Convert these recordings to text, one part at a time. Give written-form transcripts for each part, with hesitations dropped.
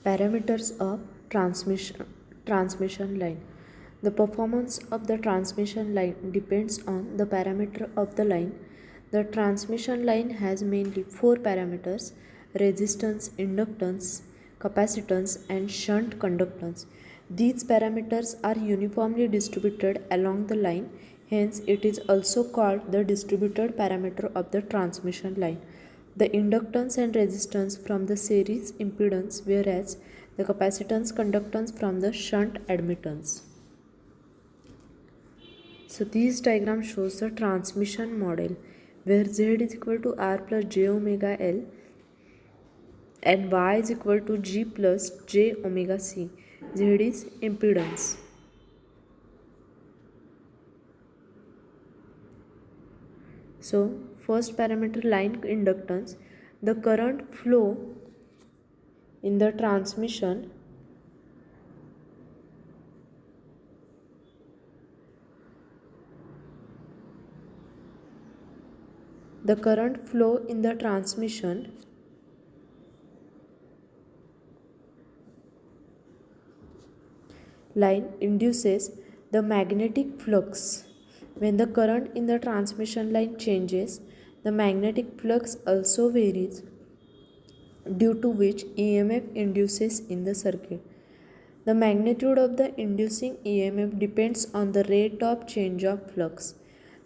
Parameters of transmission line. The performance of the transmission line depends on the parameter of the line. The transmission line has mainly four parameters: resistance, inductance, capacitance, and shunt conductance. These parameters are uniformly distributed along the line, hence it is also called the distributed parameter of the transmission line. The inductance and resistance from the series impedance, whereas the capacitance conductance from the shunt admittance. So this diagram shows the transmission model where Z is equal to R plus J omega L and Y is equal to G plus J omega C. Z is impedance. So first parameter, line inductance. The current flow in the transmission line induces the magnetic flux. When the current in the transmission line changes, the magnetic flux also varies, due to which EMF induces in the circuit. The magnitude of the inducing EMF depends on the rate of change of flux.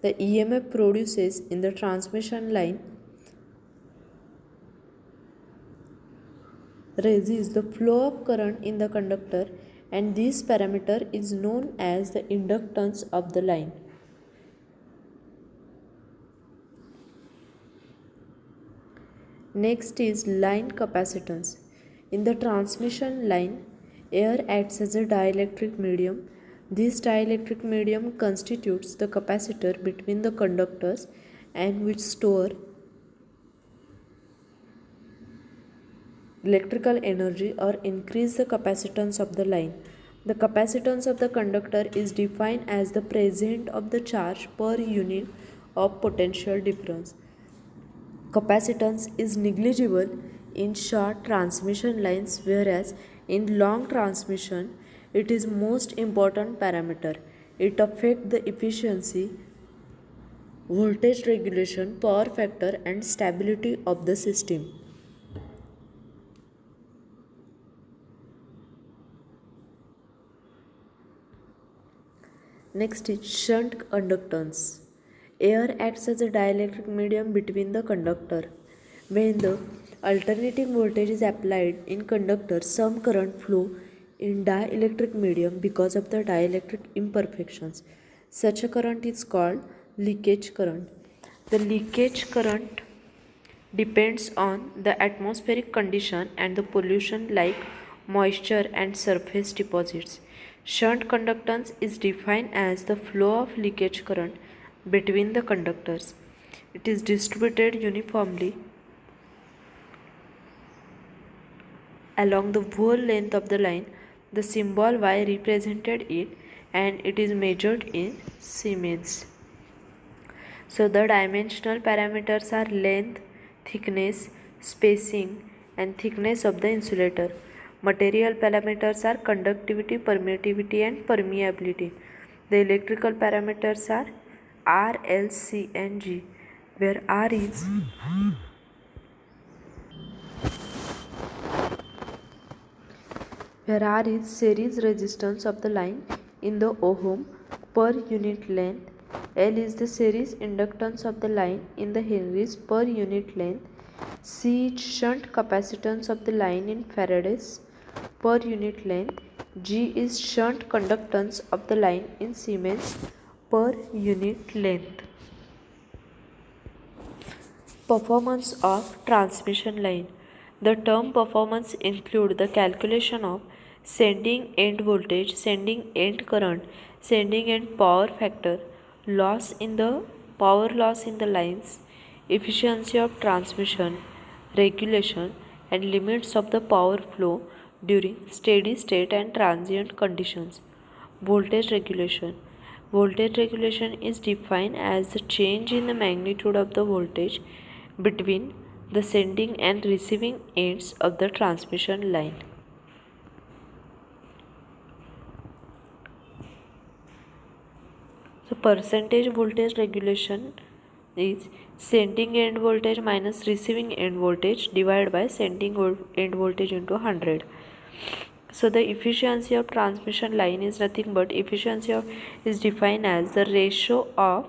The EMF produces in the transmission line raises the flow of current in the conductor, and this parameter is known as the inductance of the line. Next is line capacitance. In the transmission line, air acts as a dielectric medium. This dielectric medium constitutes the capacitor between the conductors and which store electrical energy or increase the capacitance of the line. The capacitance of the conductor is defined as the presence of the charge per unit of potential difference. Capacitance is negligible in short transmission lines, whereas in long transmission it is most important parameter. It affects the efficiency, voltage regulation, power factor, and stability of the system. Next is shunt conductance. Air acts as a dielectric medium between the conductor. When the alternating voltage is applied in conductor, some current flow in dielectric medium because of the dielectric imperfections. Such a current is called leakage current. The leakage current depends on the atmospheric condition and the pollution like moisture and surface deposits. Shunt conductance is defined as the flow of leakage current between the conductors. It is distributed uniformly along the whole length of the line. The symbol Y represented it, and it is measured in Siemens. So the dimensional parameters are length, thickness, spacing, and thickness of the insulator. Material parameters are conductivity, permittivity, and permeability. The electrical parameters are R, L, C, and G, where R is series resistance of the line in the ohm per unit length. L is the series inductance of the line in the henries per unit length. C is shunt capacitance of the line in farads per unit length. G is shunt conductance of the line in Siemens per unit length. Performance of transmission line. The term performance include the calculation of sending end voltage, sending end current, sending end power factor, power loss in the lines, efficiency of transmission, regulation, and limits of the power flow during steady state and transient conditions. Voltage regulation. Voltage regulation is defined as the change in the magnitude of the voltage between the sending and receiving ends of the transmission line. percentage voltage regulation is sending end voltage minus receiving end voltage divided by sending end voltage into 100. So the efficiency of transmission line is nothing but efficiency of is defined as the ratio of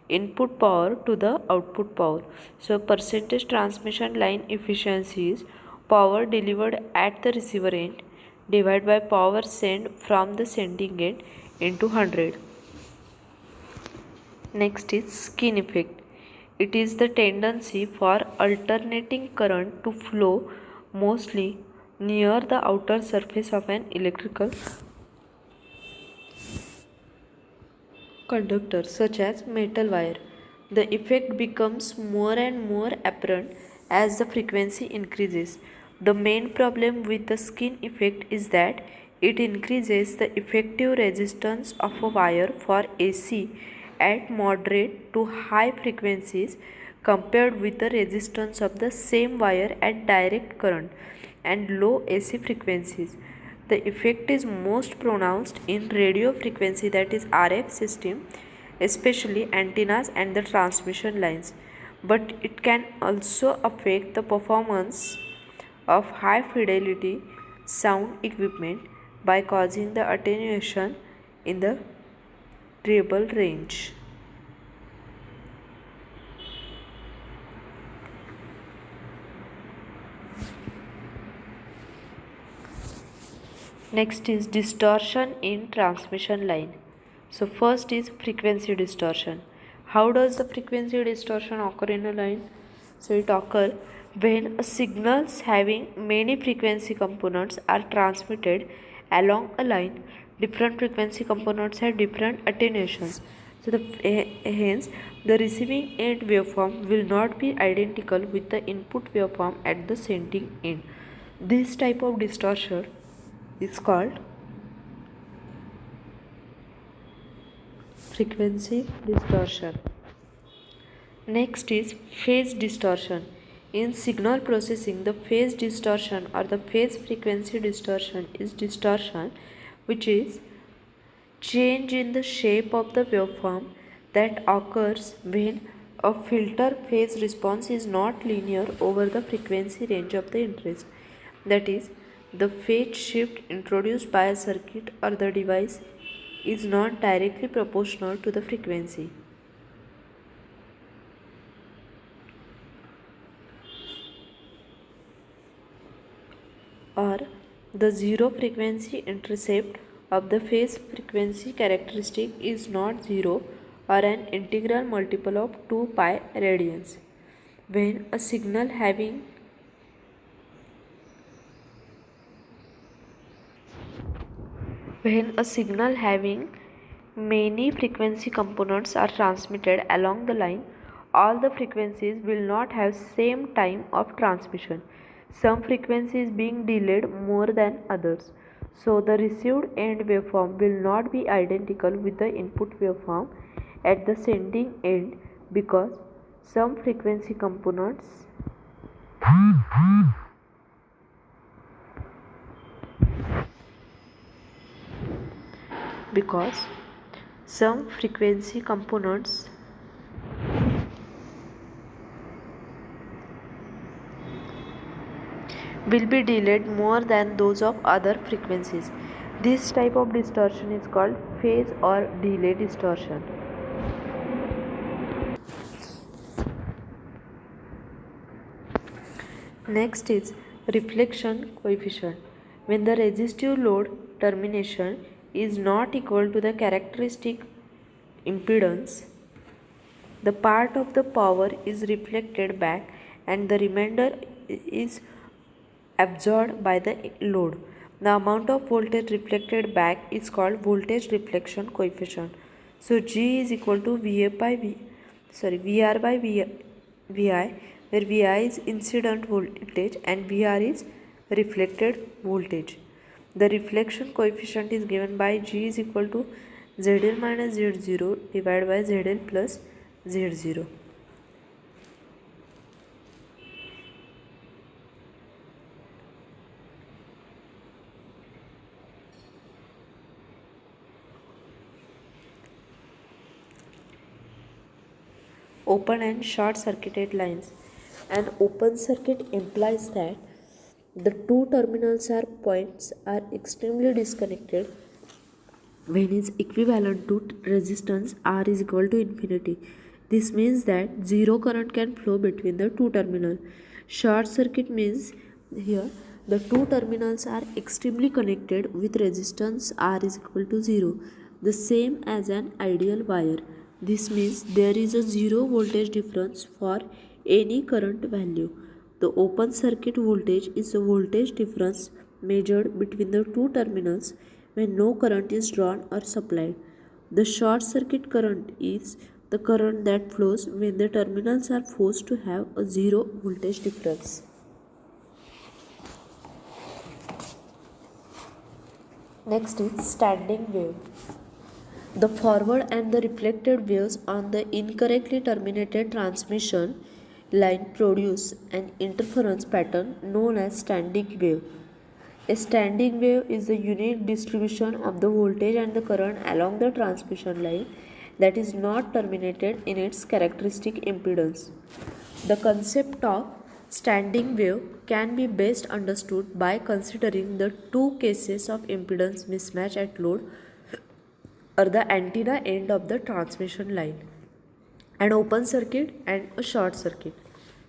input power to the output power. So percentage transmission line efficiency is power delivered at the receiver end divided by power sent from the sending end into 100. Next is skin effect. It is the tendency for alternating current to flow mostly near the outer surface of an electrical conductor such as metal wire. The effect becomes more and more apparent as the frequency increases. The main problem with the skin effect is that it increases the effective resistance of a wire for AC at moderate to high frequencies compared with the resistance of the same wire at direct current and low AC frequencies. The effect is most pronounced in radio frequency, that is RF system, especially antennas and the transmission lines, but it can also affect the performance of high fidelity sound equipment by causing the attenuation in the treble range. Next is distortion in transmission line. So first is frequency distortion. How does the frequency distortion occur in a line? So it occurs when a signals having many frequency components are transmitted along a line. Different frequency components have different attenuations. So hence the receiving end waveform will not be identical with the input waveform at the sending end. This type of distortion is called frequency distortion. Next is phase distortion. In signal processing, the phase distortion or the phase frequency distortion is distortion which is change in the shape of the waveform that occurs when a filter phase response is not linear over the frequency range of the interest. That is, the phase shift introduced by a circuit or the device is not directly proportional to the frequency. Or the zero frequency intercept of the phase frequency characteristic is not zero or an integral multiple of 2 pi radians. When a signal having many frequency components are transmitted along the line, all the frequencies will not have same time of transmission. Some frequencies being delayed more than others. So the received end waveform will not be identical with the input waveform at the sending end because some frequency components because some frequency components will be delayed more than those of other frequencies. This type of distortion is called phase or delay distortion. Next is reflection coefficient. When the resistive load termination is not equal to the characteristic impedance, the part of the power is reflected back and the remainder is absorbed by the load. The amount of voltage reflected back is called voltage reflection coefficient. So G is equal to VR by VI, where VI is incident voltage and VR is reflected voltage. The reflection coefficient is given by G is equal to ZL minus Z0 divided by ZL plus Z0. open and short circuited lines. An open circuit implies that the two terminals or points are extremely disconnected when is equivalent to resistance R is equal to infinity. This means that zero current can flow between the two terminals. Short circuit means here the two terminals are extremely connected with resistance R is equal to 0, the same as an ideal wire. This means there is a zero voltage difference for any current value. The open circuit voltage is the voltage difference measured between the two terminals when no current is drawn or supplied. The short circuit current is the current that flows when the terminals are forced to have a zero voltage difference. Next is standing wave. The forward and the reflected waves on the incorrectly terminated transmission line produce an interference pattern known as standing wave. A standing wave is the unique distribution of the voltage and the current along the transmission line that is not terminated in its characteristic impedance. The concept of standing wave can be best understood by considering the two cases of impedance mismatch at load or the antenna end of the transmission line, an open circuit and a short circuit.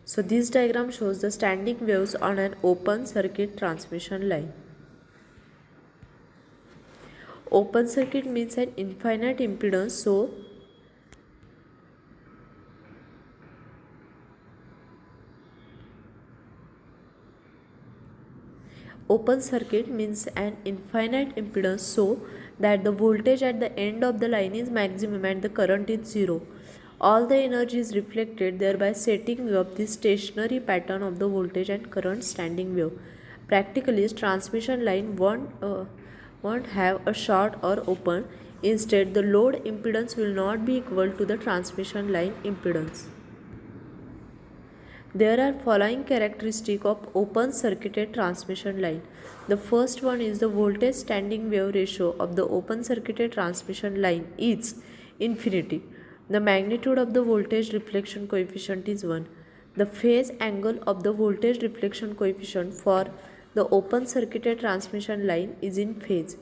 So this diagram shows the standing waves on an open circuit transmission line. Open circuit means an infinite impedance, so that the voltage at the end of the line is maximum and the current is zero. All the energy is reflected, thereby setting up the stationary pattern of the voltage and current standing wave. Practically, transmission line won't have a short or open. Instead, the load impedance will not be equal to the transmission line impedance. There are following characteristics of open circuited transmission line. The first one is the voltage standing wave ratio of the open circuited transmission line is infinity. The magnitude of the voltage reflection coefficient is 1. The phase angle of the voltage reflection coefficient for the open circuited transmission line is in phase.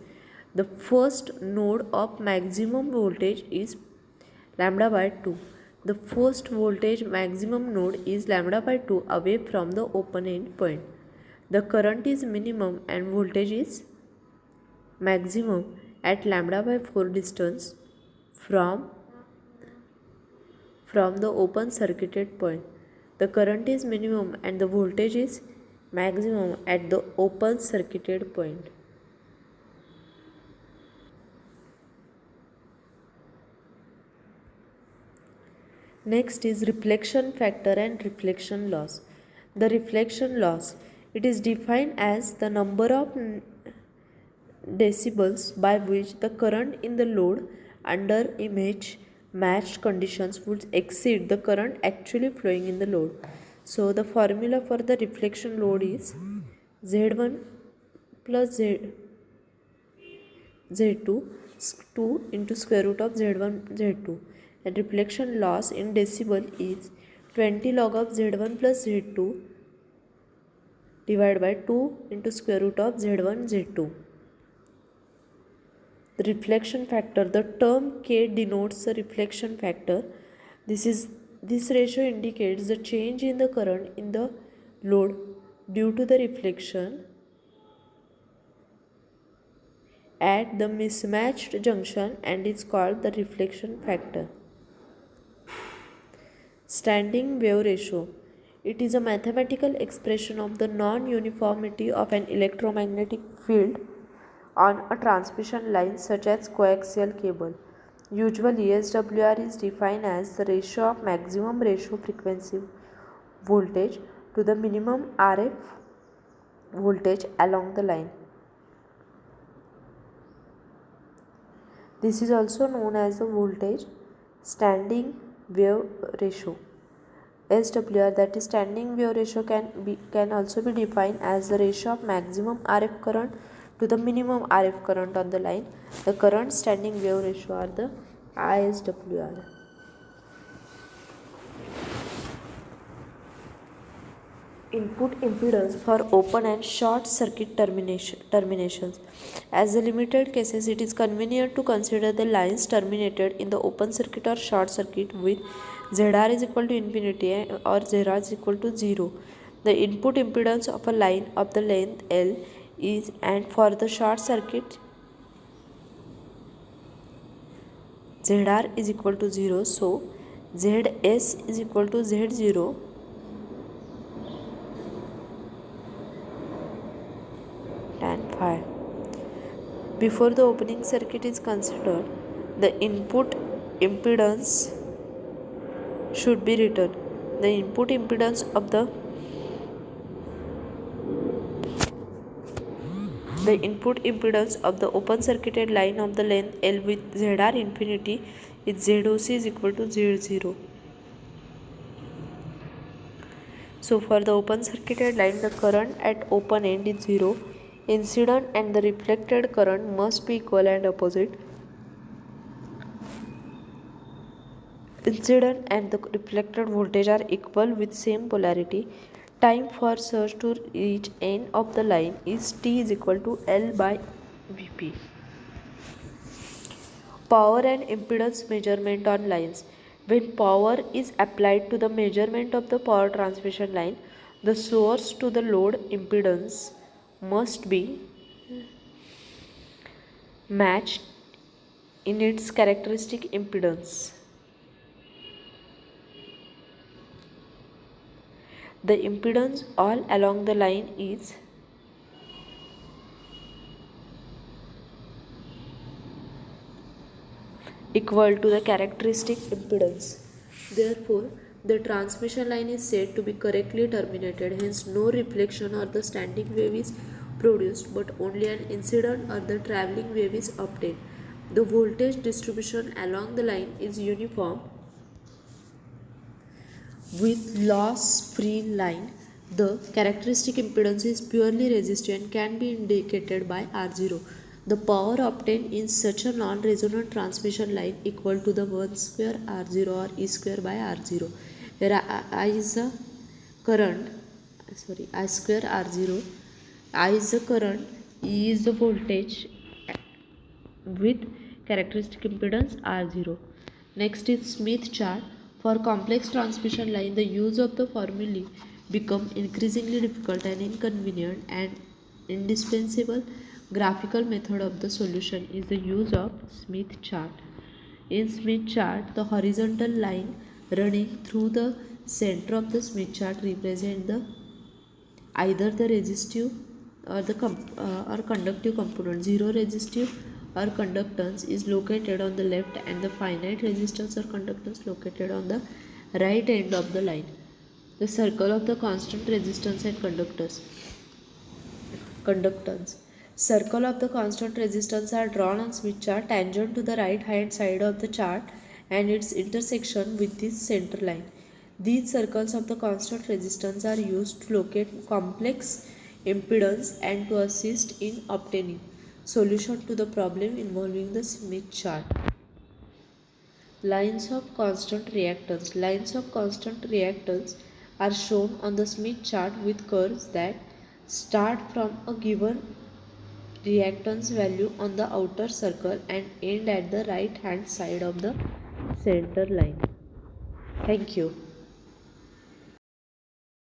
The first node of maximum voltage is lambda by 2. The first voltage maximum node is lambda by 2 away from the open end point. The current is minimum and voltage is maximum at lambda by 4 distance from the open circuited point. The current is minimum and the voltage is maximum at the open circuited point. Next is reflection factor and reflection loss. The reflection loss, it is defined as the number of decibels by which the current in the load under image matched conditions would exceed the current actually flowing in the load. So the formula for the reflection load is Z1 plus Z2 2 into square root of Z1 Z2. And reflection loss in decibel is 20 log of Z1 plus Z2 divided by 2 into square root of Z1 Z2. The reflection factor, the term K denotes the reflection factor. This ratio indicates the change in the current in the load due to the reflection at the mismatched junction and is called the reflection factor. Standing wave ratio. It is a mathematical expression of the non-uniformity of an electromagnetic field on a transmission line such as coaxial cable. Usually SWR is defined as the ratio of maximum ratio frequency voltage to the minimum RF voltage along the line. This is also known as the voltage standing wave ratio. SWR, that is standing wave ratio, can also be defined as the ratio of maximum RF current to the minimum RF current on the line. The current standing wave ratio are the ISWR. Input impedance for open and short circuit terminations. As the limited cases, it is convenient to consider the lines terminated in the open circuit or short circuit with ZR is equal to infinity or ZR is equal to 0. The input impedance of a line of the length L is, and for the short circuit ZR is equal to 0, so ZS is equal to Z0 tan phi. Before the opening circuit is considered, the input impedance should be written. The input impedance of the open circuited line of the length L with ZR infinity is ZOC is equal to Z0. So for the open circuited line, the current at open end is 0. Incident and the reflected current must be equal and opposite. Incident and the reflected voltage are equal with same polarity. Time for surge to reach end of the line is T is equal to L by Vp. Power and impedance measurement on lines. When power is applied to the measurement of the power transmission line, the source to the load impedance must be matched in its characteristic impedance. The impedance all along the line is equal to the characteristic impedance. Therefore, the transmission line is said to be correctly terminated, hence no reflection or the standing wave is produced, but only an incident or the travelling wave is obtained. The voltage distribution along the line is uniform with loss-free line. The characteristic impedance is purely resistive and can be indicated by R0. The power obtained in such a non-resonant transmission line equal to the 1 square R0 or E square by R0, where I is the current, I square R0, I is the current, E is the voltage with characteristic impedance R0. Next is Smith chart. For complex transmission line, the use of the formulae become increasingly difficult and inconvenient, and indispensable graphical method of the solution is the use of Smith chart. In Smith chart, the horizontal line running through the center of the Smith chart represent the either the resistive or the or conductive component. Zero resistive or conductance is located on the left, and the finite resistance or conductance located on the right end of the line. The circle of the constant resistance and conductance. Circle of the constant resistance are drawn on Smith chart tangent to the right hand side of the chart and its intersection with this center line. These circles of the constant resistance are used to locate complex impedance and to assist in obtaining solution to the problem involving the Smith chart. Lines of constant reactance. Lines of constant reactance are shown on the Smith chart with curves that start from a given reactance value on the outer circle and end at the right hand side of the center line. Thank you.